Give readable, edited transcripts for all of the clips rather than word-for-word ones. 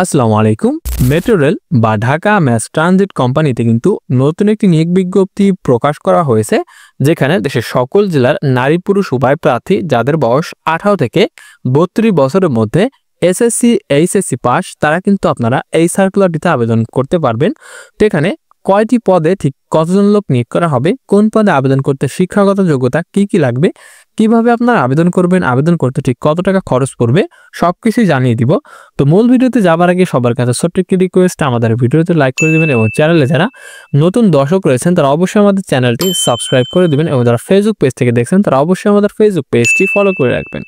আসসালামু আলাইকুম। Metro rail বা ঢাকা ম্যাস ট্রানজিট কোম্পানিতে কিন্তু নতুন একটি নিয়োগ বিজ্ঞপ্তি প্রকাশ করা হয়েছে, যেখানে দেশের সকল জেলার নারী পুরুষ উভয় প্রার্থী যাদের বয়স 18 থেকে 32 বছরের মধ্যে এসএসসি এইচএসসি পাস, তারা কিন্তু আপনারা এই সার্কুলারটিতে আবেদন করতে পারবেন। তো এখানে কয়টি পদে ঠিক কতজন লোক নিয়োগ করা হবে, কোন পদে আবেদন করতে শিক্ষাগত যোগ্যতা কি কি লাগবে, কিভাবে আপনারা আবেদন করবেন, আবেদন করতে ঠিক কত টাকা খরচ পড়বে, সবকিছুই জানিয়ে দিব। তো মূল ভিডিওতে যাবার আগে সবার কাছে ছোট্ট একটি রিকোয়েস্ট, আমাদের ভিডিওতে লাইক করে দিবেন এবং চ্যানেলে যারা নতুন দর্শক রয়েছেন তারা অবশ্যই আমাদের চ্যানেলটি সাবস্ক্রাইব করে দিবেন এবং যারা ফেসবুক পেজ থেকে দেখছেন তারা অবশ্যই আমাদের ফেসবুক পেজটি ফলো করে রাখবেন।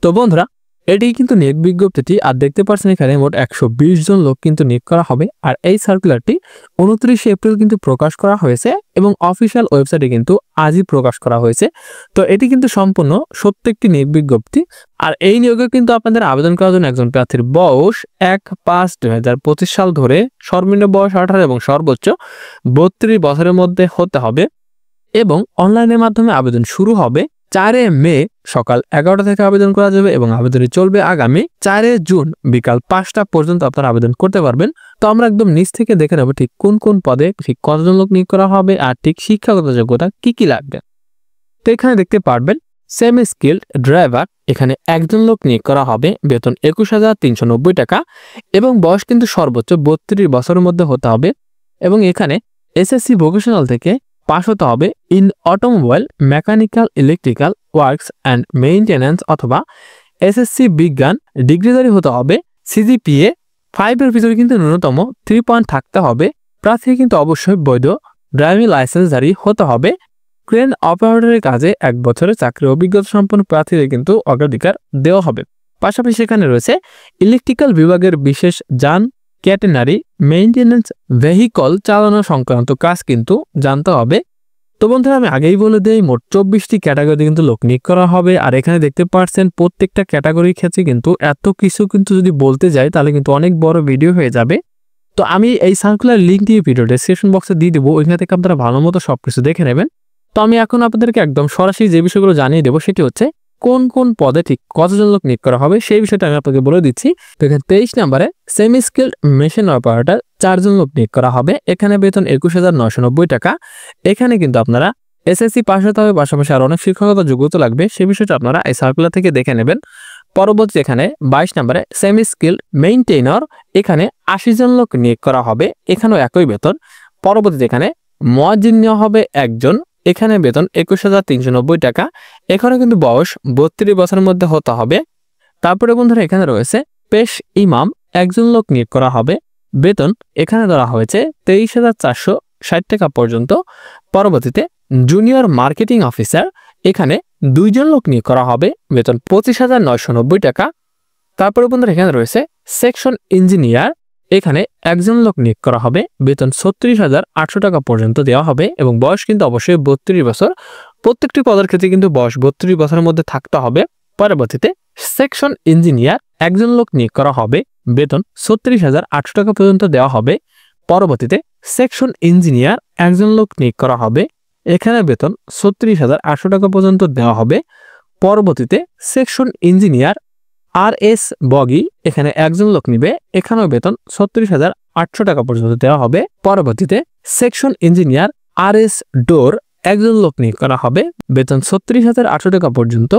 তো বন্ধুরা, এটি কিন্তু নিয়োগ বিজ্ঞপ্তিটি, আর দেখতে পাচ্ছেন এখানে মোট 120 জন লোক কিন্তু নিয়োগ করা হবে। আর এই সার্কুলারটি 29 এপ্রিল কিন্তু প্রকাশ করা হয়েছে এবং অফিসিয়াল ওয়েবসাইটে কিন্তু আজই প্রকাশ করা হয়েছে। তো এটি কিন্তু সম্পূর্ণ সত্য একটি নিয়োগ বিজ্ঞপ্তি। আর এই নিয়োগে কিন্তু আপনাদের আবেদন করার জন্য একজন প্রার্থীর বয়স 1/5/2025 সাল ধরে সর্বনিম্ন বয়স 18 এবং সর্বোচ্চ 32 বছরের মধ্যে হতে হবে এবং অনলাইনের মাধ্যমে আবেদন শুরু হবে 4 মে সকাল 11টা থেকে আবেদন করা যাবে এবং আবেদনটি চলবে আগামী 4 জুন বিকাল 5টা পর্যন্ত আপনারা আবেদন করতে পারবেন। তো আমরা একদম নিচ থেকে দেখে নেব ঠিক কোন কোন পদে ঠিক কতজন লোক নিয়োগ করা হবে আর ঠিক শিক্ষাগত যোগ্যতা কি কি লাগবে। তো এখানে দেখতে পারবেন সেমি স্কিল্ড ড্রাইভার, এখানে একজন লোক নিয়োগ করা হবে, বেতন 21,390 টাকা এবং বয়স কিন্তু সর্বোচ্চ 32 বছরের মধ্যে হতে হবে এবং এখানে এসএসসি ভোকেশনাল থেকে পাস হতে হবে in automobile mechanical electrical works and maintenance অথবা এসএসসি বিজ্ঞান ডিগ্রিধারী হতে হবে। সিজিপিএ 5 এর ভিতরে কিন্তু ন্যূনতম 3 পয়েন্ট থাকতে হবে। প্রার্থী কিন্তু অবশ্যই বৈধ ড্রাইভিং লাইসেন্সধারী হতে হবে। ক্রেন অপারেটরের কাজে 1 বছরের চাকরির অভিজ্ঞতা সম্পন্ন প্রার্থীদের কিন্তু অগ্রাধিকার দেওয়া হবে। পাশাপাশি এখানে রয়েছে ইলেকট্রিক্যাল বিভাগের বিশেষ যান ক্যাটেনারি মেইনটেন্যান্স ভেহিকল চালানো সংক্রান্ত কাজ কিন্তু জানতে হবে। তো বন্ধুরা, আমি আগেই বলে দিই মোট 24টি ক্যাটাগরি কিন্তু লোক নিয়োগ করা হবে। আর এখানে দেখতে পাচ্ছেন প্রত্যেকটা ক্যাটাগরির ক্ষেত্রে কিন্তু এত কিছু কিন্তু যদি বলতে যাই তাহলে কিন্তু অনেক বড় ভিডিও হয়ে যাবে। তো আমি এই সার্কুলার লিঙ্ক দিয়ে ভিডিও ডেসক্রিপশন বক্সে দিয়ে দেবো, ওইখান থেকে আপনারা ভালো মতো সবকিছু দেখে নেবেন। তো আমি এখন আপনাদেরকে একদম সরাসরি যে বিষয়গুলো জানিয়ে দেবো সেটি হচ্ছে কোন কোন পদে ঠিক কতজন লোক নিয়োগ করা হবে সেই বিষয়টা আমি আপনাকে বলে দিচ্ছি। তো এখানে 23 নম্বরে সেমি স্কিল্ড মেশিন অপারেটর 4 জন লোক নিয়োগ করা হবে, এখানে বেতন 21,990 টাকা। এখানে কিন্তু আপনারা এসএসসি পাস হতে হবে, পাশাপাশি আর অনেক শিক্ষাগত যোগ্যতা লাগবে, সেই বিষয়টা আপনারা এই সার্কুলার থেকে দেখে নেবেন। পরবর্তী এখানে 22 নম্বরে সেমি স্কিল্ড মেইনটেইনার, এখানে 80 জন লোক নিয়োগ করা হবে, এখানেও একই বেতন। পরবর্তীতে এখানে মুয়াজ্জিন নেওয়া হবে একজন, এখানে বেতন 21,390 টাকা, এখানে কিন্তু বয়স 32 বছরের মধ্যে হতে হবে। তারপরে বন্ধুরা এখানে রয়েছে পেশ ইমাম, একজন লোক নিয়োগ করা হবে, বেতন এখানে ধরা হয়েছে 23,460 টাকা পর্যন্ত। পরবর্তীতে জুনিয়র মার্কেটিং অফিসার, এখানে 2 জন লোক নিয়োগ করা হবে, বেতন 25,990 টাকা। তারপরে বন্ধুরা এখানে রয়েছে সেকশন ইঞ্জিনিয়ার, এখানে একজন লোক নিয়োগ করা হবে, বেতন 36,800 টাকা পর্যন্ত দেওয়া হবে এবং বয়স কিন্তু অবশ্যই 32 বছর। প্রত্যেকটি পদের ক্ষেত্রে কিন্তু বয়স 32 বছরের মধ্যে থাকতে হবে। পরবর্তীতে সেকশন ইঞ্জিনিয়ার একজন লোক নিয়োগ করা হবে, বেতন 36,800 টাকা পর্যন্ত দেওয়া হবে। পরবর্তীতে সেকশন ইঞ্জিনিয়ার একজন লোক নিয়োগ করা হবে, এখানে বেতন 36,800 টাকা পর্যন্ত দেওয়া হবে। পরবর্তীতে সেকশন ইঞ্জিনিয়ার RS বগি, এখানে একজন লোক নিবে, এখানেও বেতন 36,800 টাকা পর্যন্ত দেওয়া হবে। পরবর্তীতে সেকশন ইঞ্জিনিয়ার RS ডোর একজন লোক নিয়োগ করা হবে, বেতন 36,800 টাকা পর্যন্ত।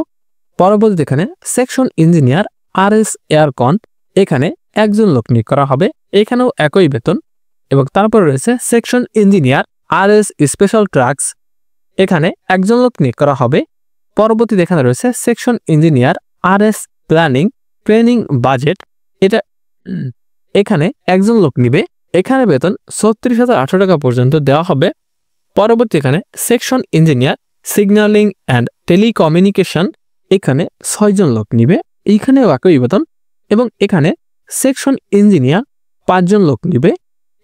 পরবর্তীতে এখানে সেকশন ইঞ্জিনিয়ার RS এয়ারকন, এখানে একজন লোক নিয়োগ করা হবে, এখানেও একই বেতন। এবং তারপর রয়েছে section engineer RS special trucks, এখানে একজন লোক নিয়োগ করা হবে। পরবর্তীতে এখানে রয়েছে section engineer RS planning training budget, এটা এখানে একজন লোক নিবে, এখানে বেতন 36,800 টাকা পর্যন্ত দেওয়া হবে। পরবর্তী এখানে section engineer signalling and telecommunication, এখানে 6 জন লোক নিবে, এইখানেও একই বেতন। এবং এখানে সেকশন ইঞ্জিনিয়ার 5 জন লোক নিবে,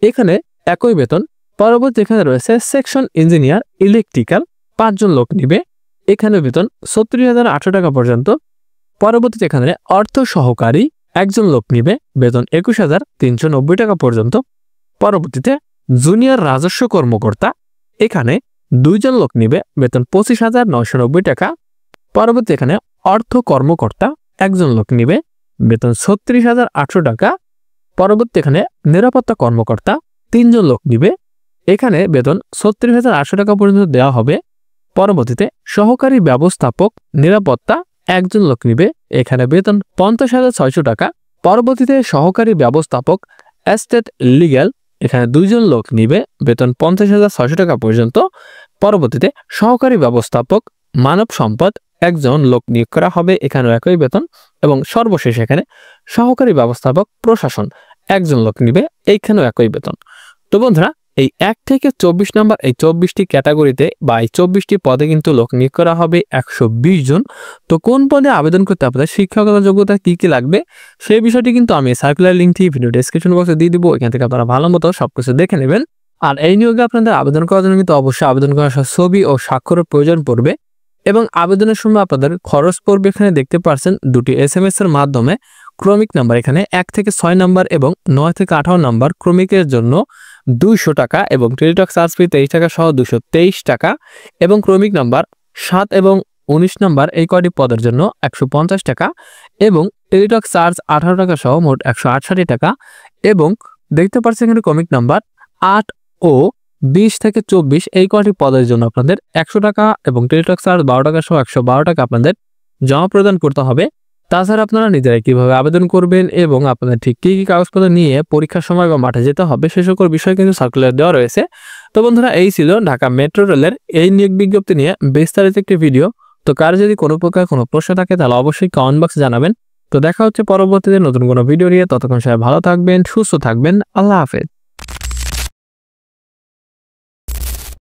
এখানে একই বেতন। পরবর্তী এখানে রয়েছে সেকশন ইঞ্জিনিয়ার ইলেকট্রিক্যাল 5 জন লোক নিবে, এখানে বেতন 36,800 টাকা পর্যন্ত। পরবর্তীতে এখানে অর্থ সহকারী একজন লোক নিবে, বেতন 21,390 টাকা পর্যন্ত। পরবর্তীতে জুনিয়র রাজস্ব কর্মকর্তা, এখানে 2 জন লোক নিবে, বেতন 25,990 টাকা। পরবর্তী এখানে অর্থ কর্মকর্তা একজন লোক নিবে, বেতন 36,800 টাকা। পরবর্তী এখানে নিরাপত্তা কর্মকর্তা 3 জন লোক নিবে, এখানে বেতন 36,800 টাকা পর্যন্ত দেওয়া হবে। পরবর্তীতে সহকারী ব্যবস্থাপক নিরাপত্তা 1 জন লোক নিবে, এখানে বেতন 50,600 টাকা। পরবর্তীতে সহকারী ব্যবস্থাপক এস্টেট লিগ্যাল, এখানে 2 জন লোক নিবে, বেতন 50,600 টাকা পর্যন্ত। পরবর্তীতে সহকারী ব্যবস্থাপক মানব সম্পদ 1 জন লোক নিয়োগ করা হবে, এখানেও একই বেতন। এবং সর্বশেষ এখানে সহকারী ব্যবস্থাপক প্রশাসন 1 জন লোক নিবে, এইখানেও একই বেতন। তো বন্ধুরা, এই 1 থেকে 24 নম্বর এই 24টি ক্যাটাগরিতে বা এই 24টি পদে কিন্তু লোক নিয়োগ করা হবে 120 জন। তো কোন পদে আবেদন করতে আপনাদের শিক্ষাগত যোগ্যতা কি কি লাগবে সেই বিষয়টি কিন্তু আমি সার্কুলার লিঙ্কটি ভিডিও ডেসক্রিপশন বক্সে দিয়ে দিব, এখান থেকে আপনারা ভালো মতো সবকিছু দেখে নেবেন। আর এই নিয়োগে আপনাদের আবেদন করার জন্য কিন্তু অবশ্যই আবেদন করার ছবি ও স্বাক্ষরের প্রয়োজন পড়বে এবং আবেদনের সময় আপনাদের খরচ পড়বে, এখানে দেখতে পাচ্ছেন 2টি SMS এর মাধ্যমে। ক্রমিক নাম্বার এখানে 1 থেকে 6 নাম্বার এবং 9 থেকে 18 নাম্বার ক্রমিকের জন্য 200 টাকা এবং টেলিটক চার্জ ফি 23 টাকা সহ 223 টাকা এবং ক্রমিক নাম্বার 7 এবং 19 নাম্বার এই কয়টি পদের জন্য 150 টাকা এবং টেলিটক চার্জ 18 টাকা সহ মোট 168 টাকা এবং দেখতে পাচ্ছেন এখানে ক্রমিক নাম্বার 8 ও 20 থেকে 24 এই কয়টি পদের জন্য আপনাদের 100 টাকা এবং টেলিটক চার্জ 12 টাকা সহ 112 টাকা আপনাদের জমা প্রদান করতে হবে। তাছাড়া আপনারা নিজেরাই কিভাবে আবেদন করবেন এবং আপনাদের ঠিক কি কি কাগজপত্র নিয়ে পরীক্ষার সময় বা মাঠে যেতে হবে সে সকল বিষয় কিন্তু সার্কুলার দেওয়া রয়েছে। তো বন্ধুরা, এই ছিল ঢাকা মেট্রো রেলের এই নিয়োগ বিজ্ঞপ্তি নিয়ে বিস্তারিত একটি ভিডিও। তো কার যদি কোনো প্রকার কোনো প্রশ্ন থাকে তাহলে অবশ্যই কমেন্ট বক্সে জানাবেন। তো দেখা হচ্ছে পরবর্তীতে নতুন কোনো ভিডিও নিয়ে, ততক্ষণ সবাই ভালো থাকবেন, সুস্থ থাকবেন, আল্লাহ হাফেজ।